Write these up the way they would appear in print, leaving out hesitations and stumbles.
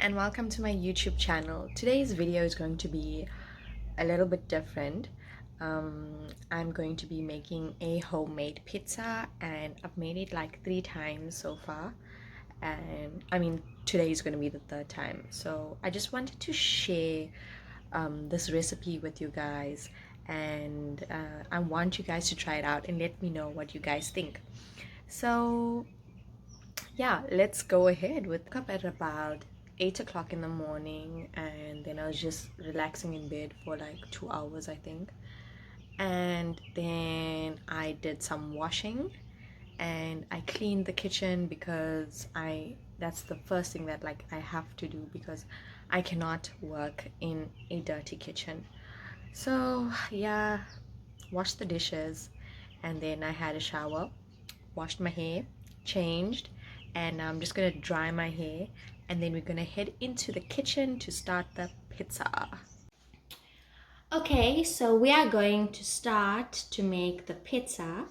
and welcome to my YouTube channel. Today's video is going to be a little bit different. I'm going to be making a homemade pizza, and I've made it like 3 times so far, and I mean today is going to be the third time. So I just wanted to share this recipe with you guys, and I want you guys to try it out and let me know what you guys think. So yeah, let's go ahead. Woke up at about 8 o'clock in the morning, and then I was just relaxing in bed for like 2 hours, I think. And then I did some washing and I cleaned the kitchen because that's the first thing that like I have to do because I cannot work in a dirty kitchen. So yeah, washed the dishes, and then I had a shower, washed my hair, changed, and I'm just gonna dry my hair, and then we're gonna head into the kitchen to start the pizza. Okay, so we are going to start to make the pizza,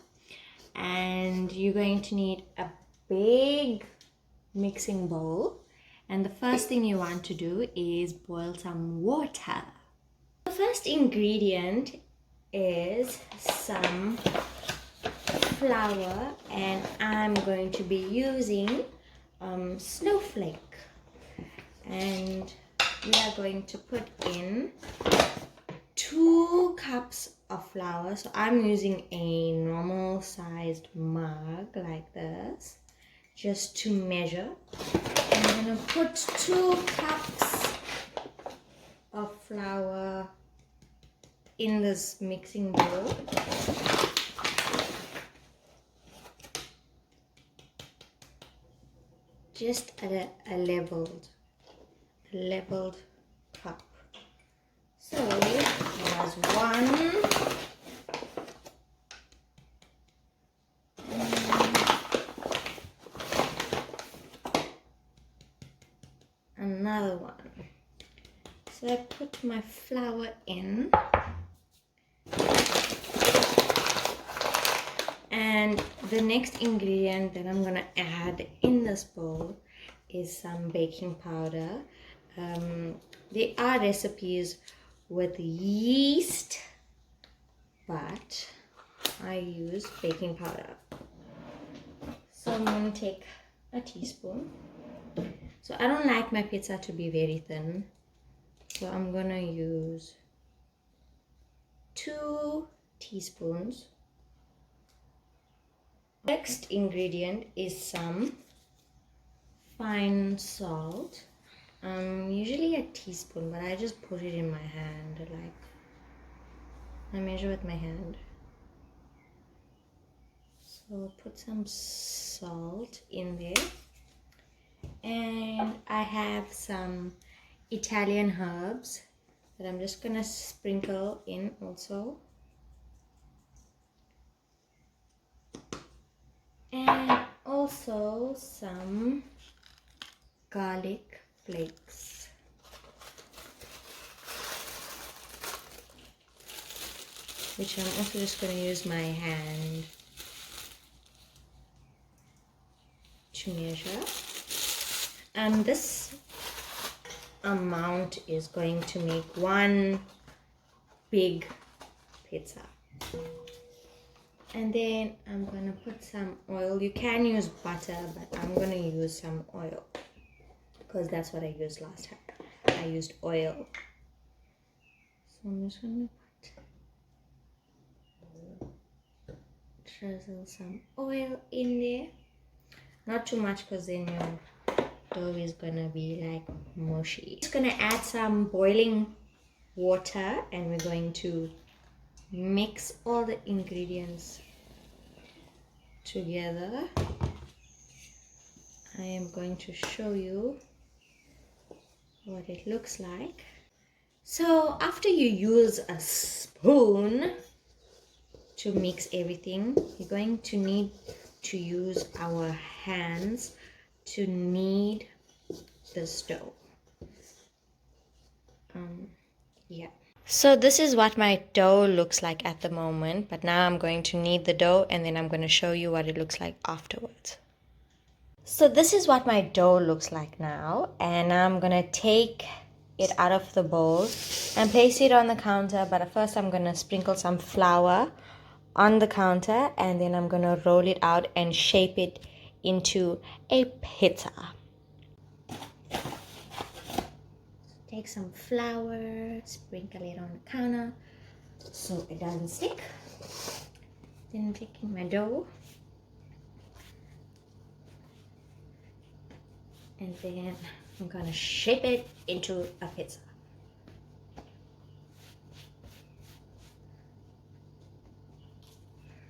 and you're going to need a big mixing bowl, and the first thing you want to do is boil some water. The first ingredient is some flour, and I'm going to be using snowflake, and we are going to put in 2 cups of flour. So I'm using a normal sized mug like this just to measure. I'm gonna put 2 cups of flour in this mixing bowl. Just at a leveled cup. So there's 1, another 1. So I put my flour in, and the next ingredient that I'm gonna add in this bowl is some baking powder. There are recipes with yeast, but I use baking powder. So I'm going to take a teaspoon. So I don't like my pizza to be very thin, so I'm going to use 2 teaspoons. Next ingredient is some fine salt. Usually a teaspoon, but I just put it in my hand, like I measure with my hand. So I'll put some salt in there, and I have some Italian herbs that I'm just gonna sprinkle in also, and also some garlic flakes. Which I'm also just going to use my hand to measure. And this amount is going to make 1 big pizza. And then I'm going to put some oil. You can use butter, but I'm going to use some oil because that's what I used last time. I used oil. So I'm just going to drizzle some oil in there. Not too much because then your dough is gonna be like mushy. Just gonna add some boiling water, and we're going to mix all the ingredients together. I am going to show you what it looks like. So after you use a spoon to mix everything, you're going to need to use our hands to knead this dough. Yeah. So this is what my dough looks like at the moment, but now I'm going to knead the dough, and then I'm going to show you what it looks like afterwards. So this is what my dough looks like now, and I'm gonna take it out of the bowl and place it on the counter. But first I'm gonna sprinkle some flour on the counter, and then I'm gonna roll it out and shape it into a pizza. Take some flour, sprinkle it on the counter so it doesn't stick. Then I'm taking my dough, and then I'm gonna shape it into a pizza.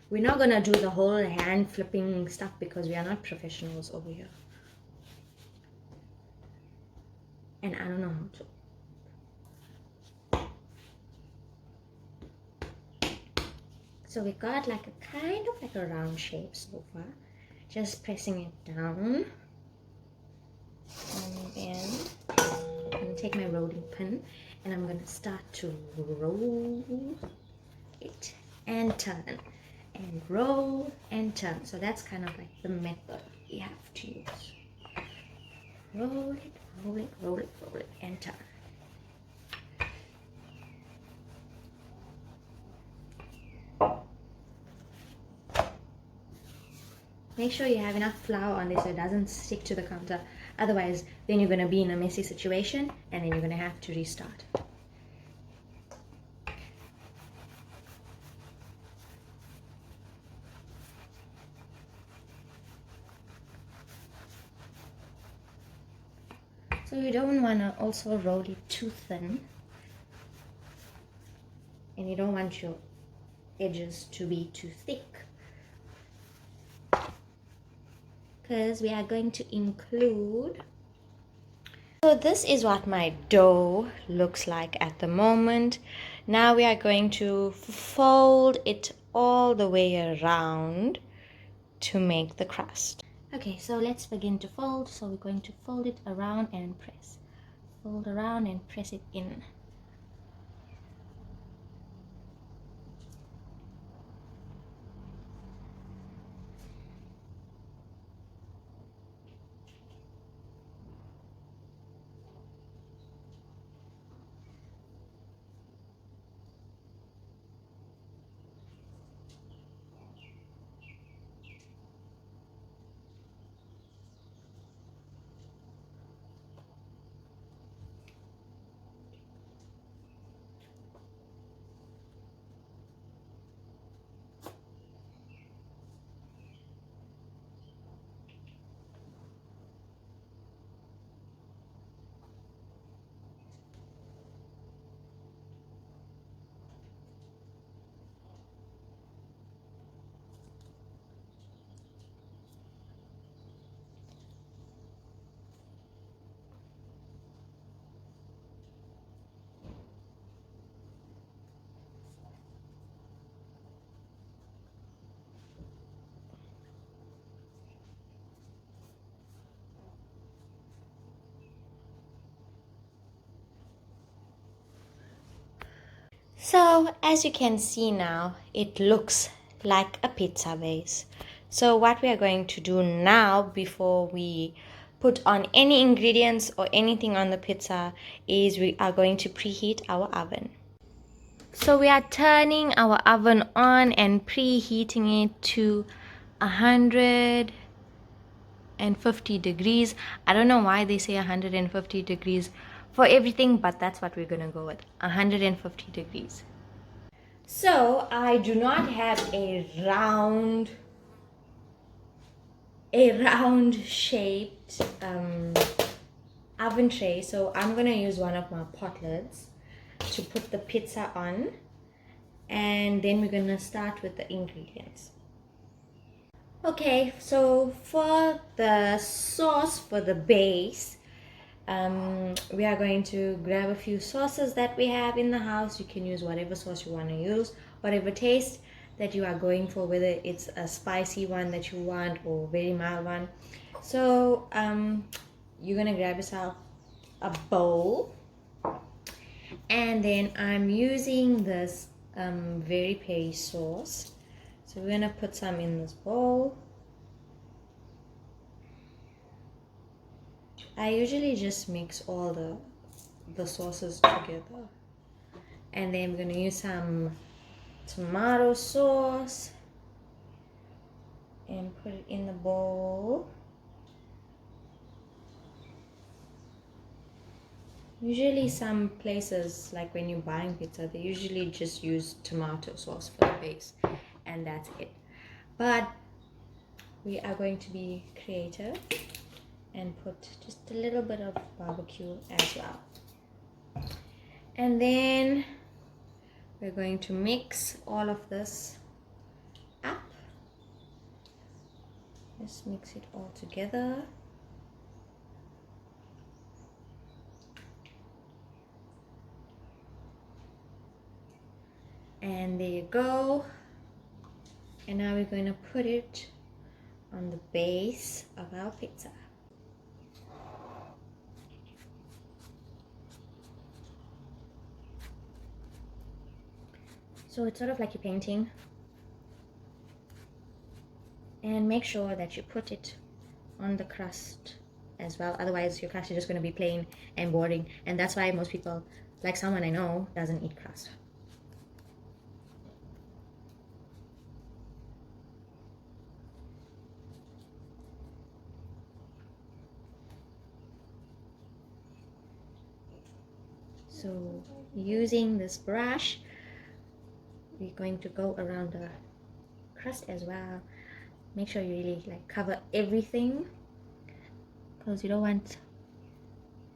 We're not gonna do the whole hand flipping stuff because we are not professionals over here. And I don't know how to. So we got like a kind of like a round shape so far. Just pressing it down. And then I'm gonna take my rolling pin and I'm gonna start to roll it and turn. And roll and turn. So that's kind of like the method you have to use. Roll it, roll it, roll it, roll it, and turn. Make sure you have enough flour on this so it doesn't stick to the counter. Otherwise, then you're going to be in a messy situation and then you're going to have to restart. So you don't want to also roll it too thin. And you don't want your edges to be too thick, because we are going to include. So this is what my dough looks like at the moment. Now we are going to fold it all the way around to make the crust. Okay, so let's begin to fold. So we're going to fold it around and press. Fold around and press it in. So as you can see now, it looks like a pizza base. So what we are going to do now, before we put on any ingredients or anything on the pizza, is we are going to preheat our oven. So we are turning our oven on and preheating it to 150 degrees. I don't know why they say 150 degrees for everything, but that's what we're gonna go with, 150 degrees. So I do not have a round shaped oven tray, so I'm gonna use one of my pot lids to put the pizza on, and then we're gonna start with the ingredients. Okay, so for the sauce, for the base, we are going to grab a few sauces that we have in the house. You can use whatever sauce you want to use, whatever taste that you are going for, whether it's a spicy one that you want or very mild one. So you're gonna grab yourself a bowl, and then I'm using this very peri sauce. So we're gonna put some in this bowl. I usually just mix all the sauces together, and then I'm gonna use some tomato sauce and put it in the bowl. Usually some places, like when you're buying pizza, they usually just use tomato sauce for the base, and that's it. But we are going to be creative and put just a little bit of barbecue as well. And then we're going to mix all of this up. Just mix it all together. And there you go. And now we're going to put it on the base of our pizza. So it's sort of like you're painting. And make sure that you put it on the crust as well. Otherwise your crust is just going to be plain and boring. And that's why most people, like someone I know, doesn't eat crust. So using this brush, we're going to go around the crust as well. Make sure you really like cover everything, because you don't want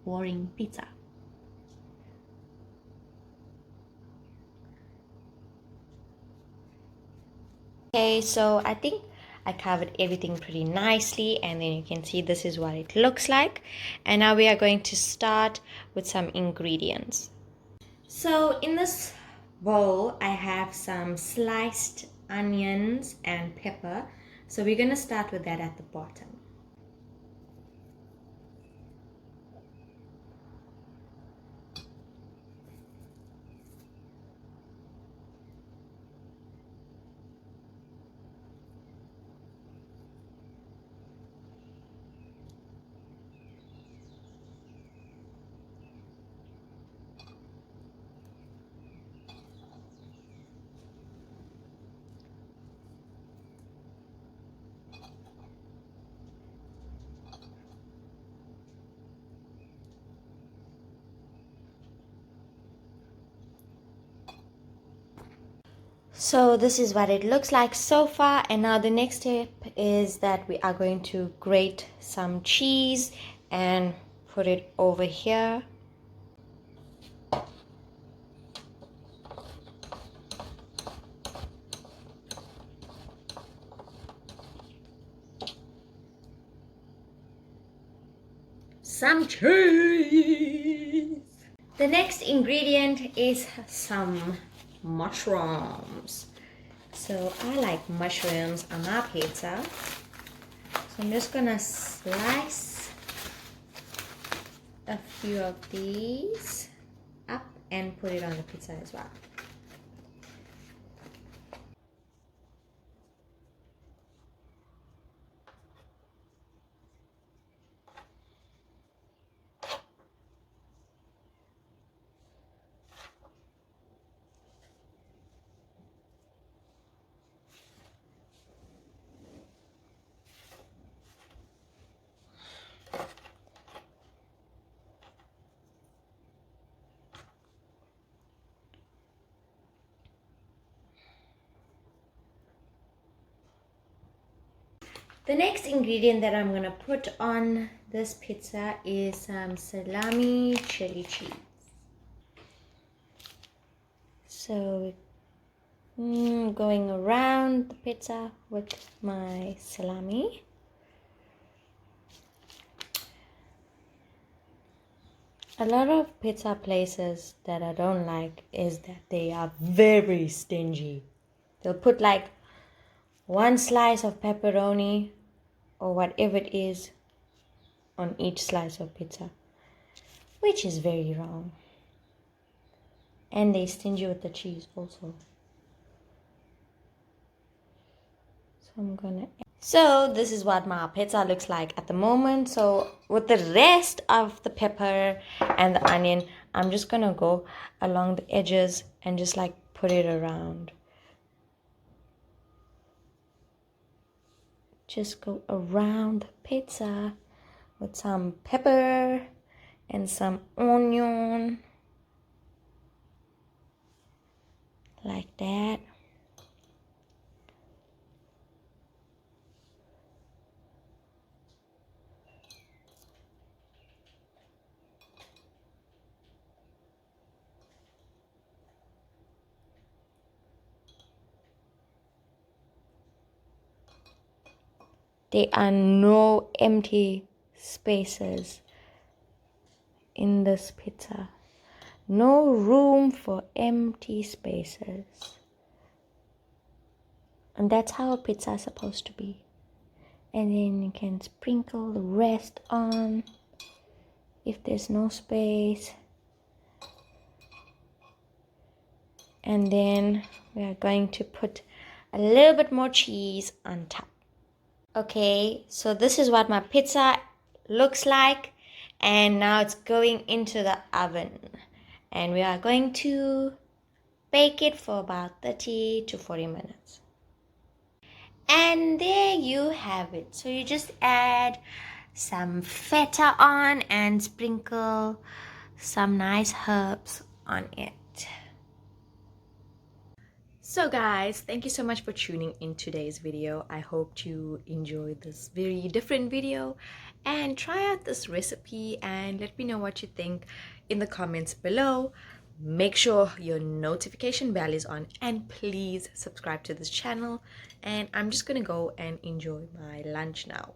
boring pizza. Okay, so I think I covered everything pretty nicely, and then you can see this is what it looks like. And now we are going to start with some ingredients. So in this bowl I have some sliced onions and pepper, so we're going to start with that at the bottom. So this is what it looks like so far, and now the next step is that we are going to grate some cheese and put it over here. Some cheese! The next ingredient is some mushrooms. So I like mushrooms on my pizza. So I'm just gonna slice a few of these up and put it on the pizza as well. The next ingredient that I'm gonna put on this pizza is some salami chili cheese. So going around the pizza with my salami. A lot of pizza places that I don't like is that they are very stingy. They'll put like one slice of pepperoni or whatever it is on each slice of pizza, which is very wrong. And they stingy with the cheese also. So this is what my pizza looks like at the moment. So with the rest of the pepper and the onion, I'm just gonna go along the edges and just like put it around. Just go around the pizza with some pepper and some onion, like that. There are no empty spaces in this pizza. No room for empty spaces. And that's how a pizza is supposed to be. And then you can sprinkle the rest on if there's no space. And then we are going to put a little bit more cheese on top. Okay, so this is what my pizza looks like, and now it's going into the oven, and we are going to bake it for about 30 to 40 minutes. And there you have it. So you just add some feta on and sprinkle some nice herbs on it. So guys, thank you so much for tuning in today's video. I hope you enjoyed this very different video, and try out this recipe and let me know what you think in the comments below. Make sure your notification bell is on, and please subscribe to this channel. And I'm just gonna go and enjoy my lunch now.